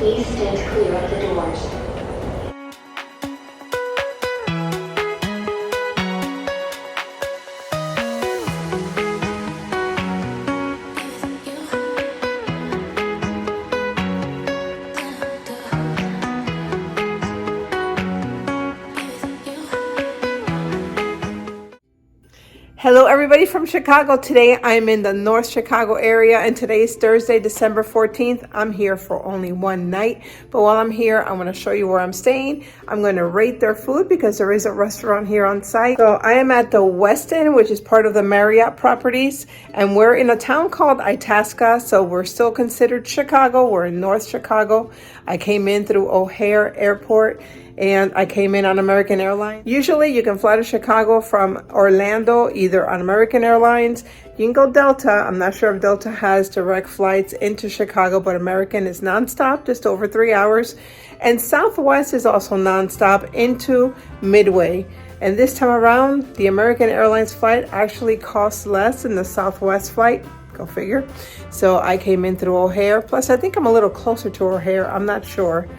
Please stand clear of the doors. Hello everybody from Chicago. Today I'm in the North Chicago area and today is Thursday, December 14th. I'm here for only one night, but while I'm here, I'm going to show you where I'm staying. I'm going to rate their food because there is a restaurant here on site. So I am at the Westin, which is part of the Marriott properties, and we're in a town called Itasca, so we're still considered Chicago. We're in North Chicago. I came in through O'Hare Airport and I came in on American Airlines. Usually you can fly to Chicago from Orlando, either on American Airlines. You can go Delta. I'm not sure if Delta has direct flights into Chicago, but American is nonstop, just over 3 hours. And Southwest is also nonstop into Midway. And this time around, the American Airlines flight actually costs less than the Southwest flight. Go figure. So I came in through O'Hare. Plus, I think I'm a little closer to O'Hare. I'm not sure.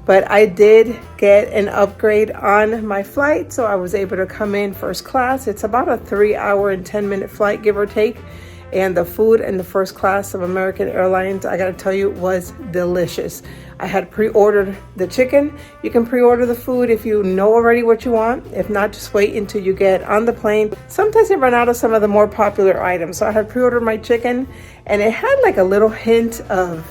But I did get an upgrade on my flight, so I was able to come in first class. It's about a 3 hour and 10-minute flight, give or take. And the food in the first class of American Airlines, I gotta tell you, was delicious. I had pre-ordered the chicken. You can pre-order the food if you know already what you want. If not, just wait until you get on the plane. Sometimes they run out of some of the more popular items. So I had pre-ordered my chicken and it had like a little hint of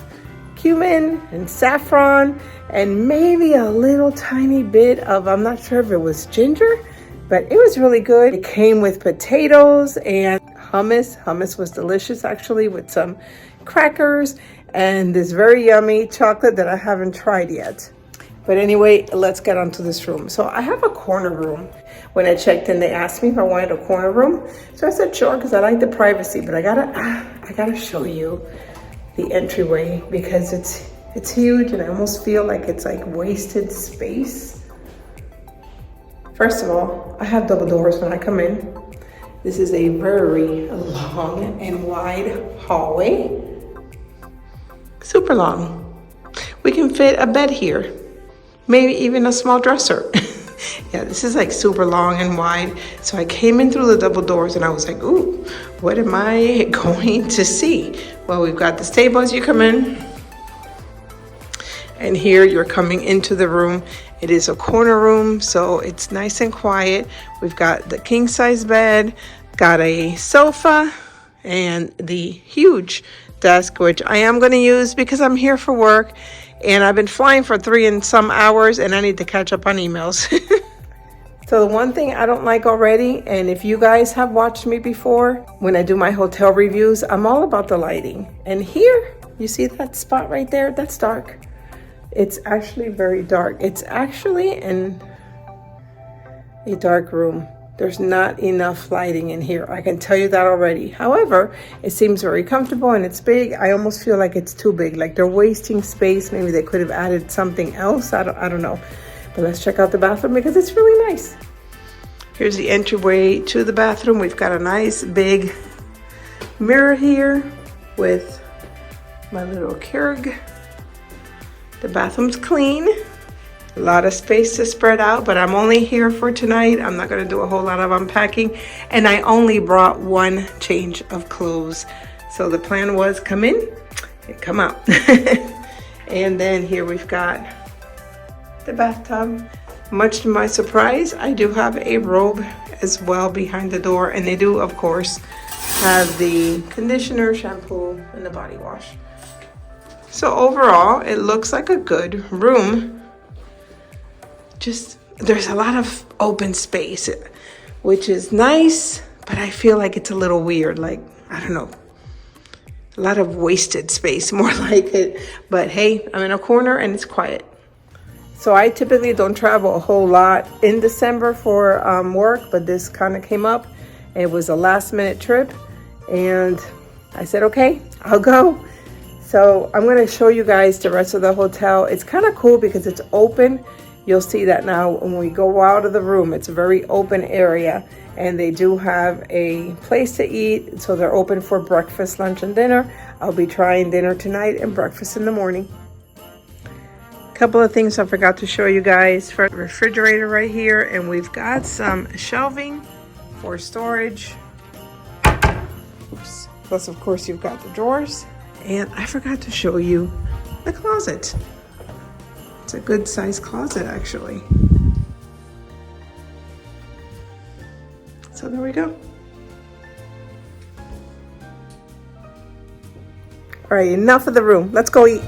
cumin and saffron and maybe a little tiny bit of, I'm not sure if it was ginger, but it was really good. It came with potatoes and hummus. Hummus was delicious actually, with some crackers and this very yummy chocolate that I haven't tried yet. But anyway, let's get onto this room. So I have a corner room. When I checked in, they asked me if I wanted a corner room. So I said sure, because I like the privacy, but I gotta show you the entryway because it's huge and I almost feel like it's like wasted space. First of all, I have double doors when I come in. This is a very long and wide hallway. Super long. We can fit a bed here, maybe even a small dresser. Yeah, this is like super long and wide. So I came in through the double doors and I was like, ooh, what am I going to see? Well, we've got this table as you come in. And here you're coming into the room. It is a corner room, so it's nice and quiet. We've got the king size bed, got a sofa, and the huge desk, which I am going to use because I'm here for work. And I've been flying for 3 and some hours and I need to catch up on emails. So the one thing I don't like already, and if you guys have watched me before, when I do my hotel reviews, I'm all about the lighting. And here, you see that spot right there? That's dark. It's actually very dark. It's actually in a dark room. There's not enough lighting in here. I can tell you that already. However, it seems very comfortable and it's big. I almost feel like it's too big. Like they're wasting space. Maybe they could have added something else. I don't know. But let's check out the bathroom because it's really nice. Here's the entryway to the bathroom. We've got a nice big mirror here with my little Keurig. The bathroom's clean. A lot of space to spread out, but I'm only here for tonight. I'm not gonna do a whole lot of unpacking. And I only brought one change of clothes. So the plan was come in and come out. And then here we've got the bathtub. Much to my surprise, I do have a robe as well behind the door. And they do, of course, have the conditioner, shampoo, and the body wash. So overall, it looks like a good room. Just, there's a lot of open space, which is nice, but I feel like it's a little weird. Like, I don't know, a lot of wasted space, more like it. But hey, I'm in a corner and it's quiet. So I typically don't travel a whole lot in December for work, but this kind of came up. It was a last minute trip and I said, okay, I'll go. So I'm gonna show you guys the rest of the hotel. It's kind of cool because it's open. You'll see that now when we go out of the room. It's a very open area and they do have a place to eat. So they're open for breakfast, lunch, and dinner. I'll be trying dinner tonight and breakfast in the morning. Couple of things I forgot to show you guys. For the refrigerator right here, and we've got some shelving for storage. Oops. Plus, of course, you've got the drawers. And I forgot to show you the closet. It's a good sized closet, actually. So there we go. All right, enough of the room. Let's go eat.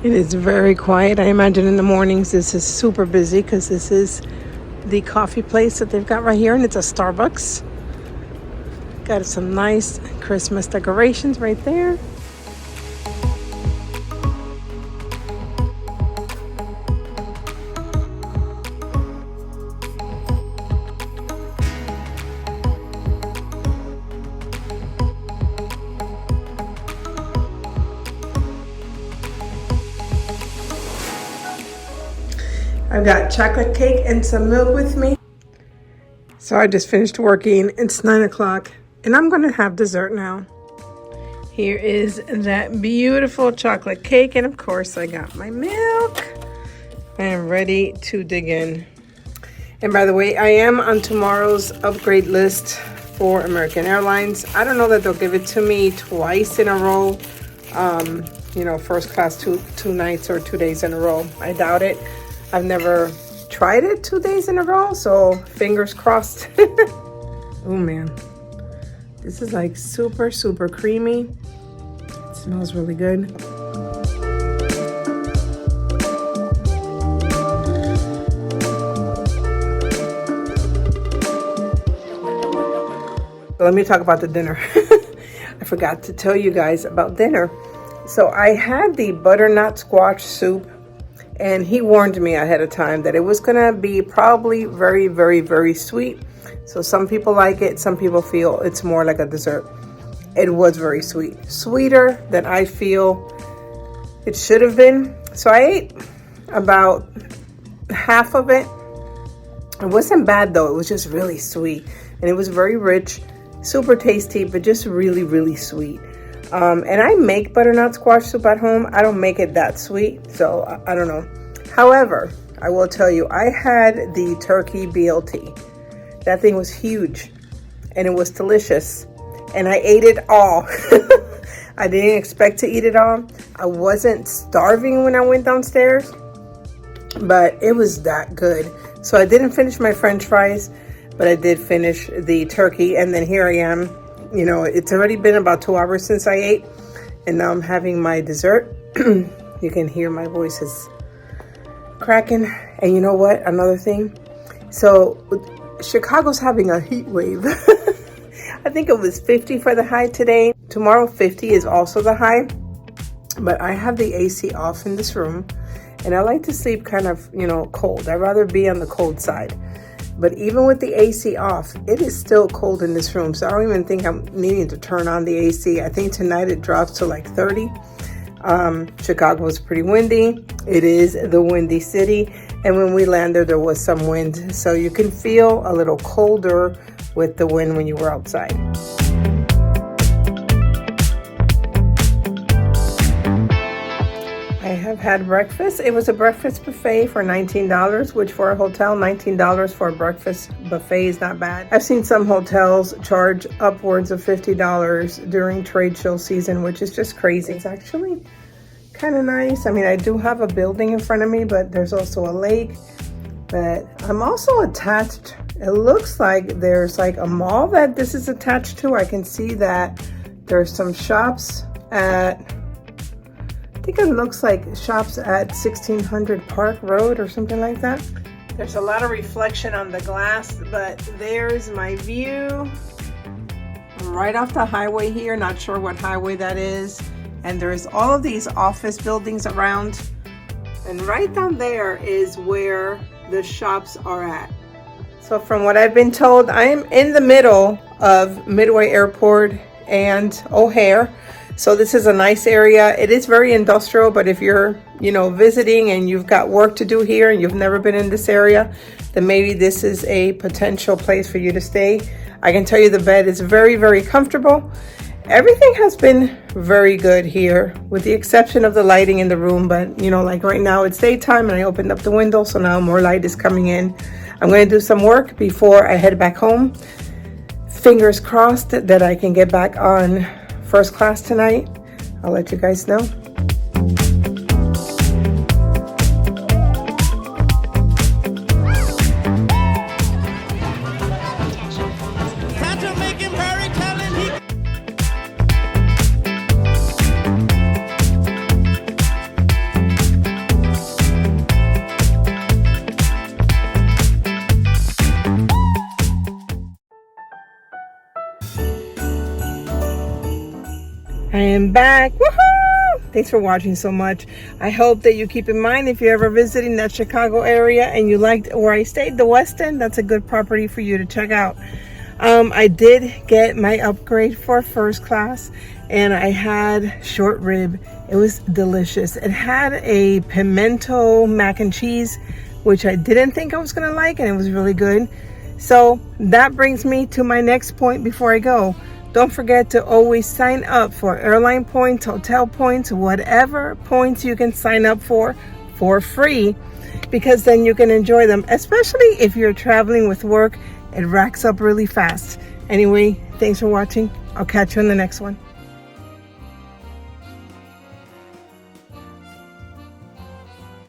It is very quiet. I imagine in the mornings this is super busy because this is the coffee place that they've got right here, and it's a Starbucks. Got some nice Christmas decorations right there. I've got chocolate cake and some milk with me. So I just finished working. It's 9 o'clock and I'm gonna have dessert now. Here is that beautiful chocolate cake, and of course I got my milk. I am ready to dig in. And by the way, I am on tomorrow's upgrade list for American Airlines. I don't know that they'll give it to me twice in a row. You know, first class two nights or 2 days in a row. I doubt it. I've never tried it 2 days in a row, so fingers crossed. Oh man, this is like super, super creamy. It smells really good. Let me talk about the dinner. I forgot to tell you guys about dinner. So I had the butternut squash soup, and he warned me ahead of time that it was gonna be probably very, very, very sweet. So some people like it, some people feel it's more like a dessert. It was very sweet, sweeter than I feel it should have been. So I ate about half of it. It wasn't bad though, it was just really sweet. And it was very rich, super tasty, but just really, really sweet. And I make butternut squash soup at home. I don't make it that sweet, so I don't know. However, I will tell you, I had the turkey BLT. That thing was huge, and it was delicious. And I ate it all. I didn't expect to eat it all. I wasn't starving when I went downstairs, but it was that good. So I didn't finish my French fries, but I did finish the turkey, and then here I am. You know, it's already been about 2 hours since I ate, and now I'm having my dessert. You can hear my voice is cracking. And you know what? Another thing. So Chicago's having a heat wave. I think it was 50 for the high today. Tomorrow 50 is also the high. But I have the AC off in this room, and I like to sleep kind of, you know, cold. I'd rather be on the cold side. But even with the AC off, it is still cold in this room. So I don't even think I'm needing to turn on the AC. I think tonight it drops to like 30. Chicago is pretty windy. It is the windy city. And when we landed, there was some wind. So you can feel a little colder with the wind when you were outside. I have had breakfast. It was a breakfast buffet for $19, which for a hotel, $19 for a breakfast buffet is not bad. I've seen some hotels charge upwards of $50 during trade show season, which is just crazy. It's actually kind of nice. I mean, I do have a building in front of me, but there's also a lake. But I'm also attached. It looks like there's like a mall that this is attached to. I can see that there's some shops at, I think it looks like shops at 1600 Park Road or something like that. There's a lot of reflection on the glass, but there's my view right off the highway here. Not sure what highway that is. And there's all of these office buildings around. And right down there is where the shops are at. So from what I've been told, I am in the middle of Midway Airport and O'Hare. So this is a nice area. It is very industrial, but if you're, visiting and you've got work to do here and you've never been in this area, then maybe this is a potential place for you to stay. I can tell you the bed is very, very comfortable. Everything has been very good here, with the exception of the lighting in the room. But, like right now it's daytime and I opened up the window, so now more light is coming in. I'm going to do some work before I head back home. Fingers crossed that I can get back on first class tonight. I'll let you guys know. I am back. Woohoo! Thanks for watching so much. I hope that you keep in mind, if you're ever visiting that Chicago area and you liked where I stayed, the Westin, that's a good property for you to check out. I did get my upgrade for first class and I had short rib. It was delicious. It had a pimento mac and cheese, which I didn't think I was gonna like, and it was really good. So that brings me to my next point before I go. Don't forget to always sign up for airline points, hotel points, whatever points you can sign up for free, because then you can enjoy them, especially if you're traveling with work. It racks up really fast. Anyway, thanks for watching. I'll catch you in the next one.